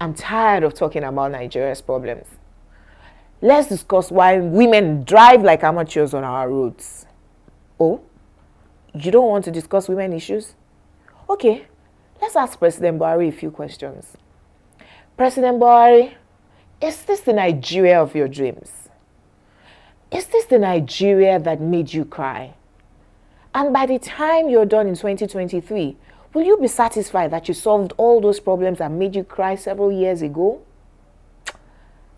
I'm tired of talking about Nigeria's problems. Let's discuss why women drive like amateurs on our roads. Oh, you don't want to discuss women issues? Okay, let's ask President Buhari a few questions. President Buhari, is this the Nigeria of your dreams? Is this the Nigeria that made you cry? And by the time you're done in 2023, will you be satisfied that you solved all those problems that made you cry several years ago?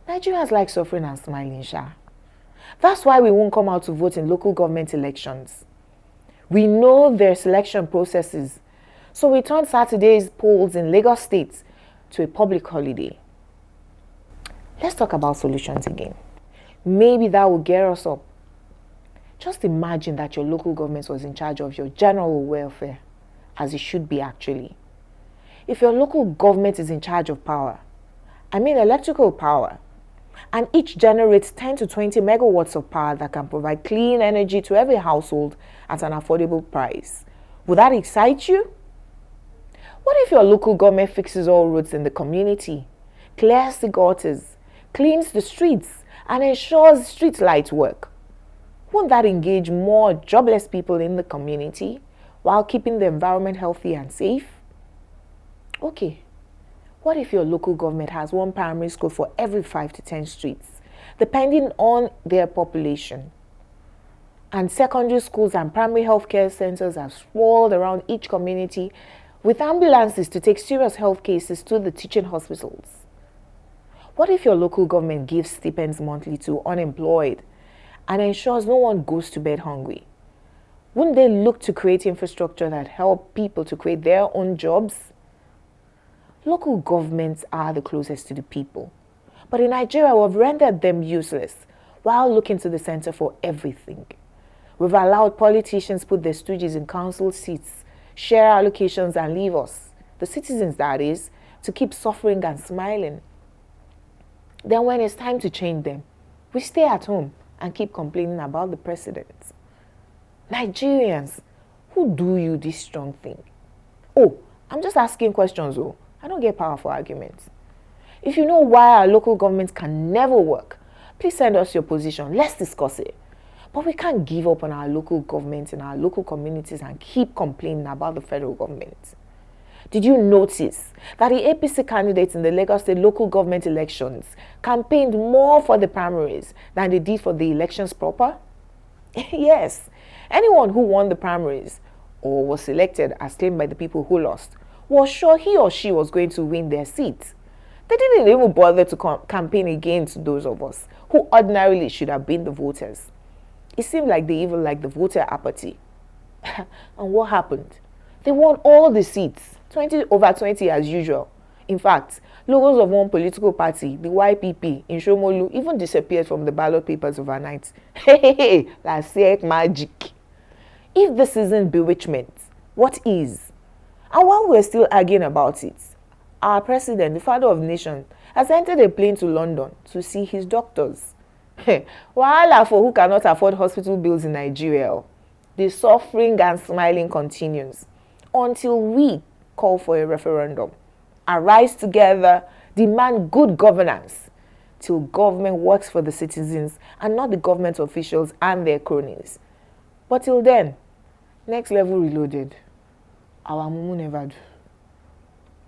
Nigerians like suffering and smiling, sha. That's why we won't come out to vote in local government elections. We know their selection processes, so we turned Saturday's polls in Lagos State to a public holiday. Let's talk about solutions again. Maybe that will get us up. Just imagine that your local government was in charge of your general welfare, as it should be actually. If your local government is in charge of power, I mean electrical power, and each generates 10 to 20 megawatts of power that can provide clean energy to every household at an affordable price, would that excite you? What if your local government fixes all roads in the community, clears the gutters, cleans the streets, and ensures street light work? Won't that engage more jobless people in the community while keeping the environment healthy and safe? Okay, what if your local government has one primary school for every 5 to 10 streets, depending on their population? And secondary schools and primary healthcare centers are sprawled around each community with ambulances to take serious health cases to the teaching hospitals. What if your local government gives stipends monthly to unemployed and ensures no one goes to bed hungry? Wouldn't they look to create infrastructure that help people to create their own jobs? Local governments are the closest to the people, but in Nigeria we've rendered them useless while looking to the center for everything. We've allowed politicians put their stooges in council seats, share allocations and leave us, the citizens that is, to keep suffering and smiling. Then when it's time to change them, we stay at home and keep complaining about the president. Nigerians, who do you this strong thing? Oh, I'm just asking questions though. I don't get powerful arguments. If you know why our local governments can never work, please send us your position. Let's discuss it. But we can't give up on our local governments and our local communities and keep complaining about the federal government. Did you notice that the APC candidates in the Lagos State local government elections campaigned more for the primaries than they did for the elections proper? Yes, anyone who won the primaries or was selected as claimed by the people who lost was sure he or she was going to win their seat. They didn't even bother to campaign against those of us who ordinarily should have been the voters. It seemed like they even liked the voter apathy. And what happened? They won all the seats, 20 over 20 as usual. In fact, logos of one political party, the YPP in Shomolu, even disappeared from the ballot papers overnight. Hey, that's magic. If this isn't bewitchment, what is? And while we're still arguing about it, our president, the father of the nation, has entered a plane to London to see his doctors. Wahala for who cannot afford hospital bills in Nigeria. The suffering and smiling continues until we call for a referendum. Arise together, demand good governance, till government works for the citizens and not the government officials and their cronies. But till then, next level reloaded. Our mumu never do.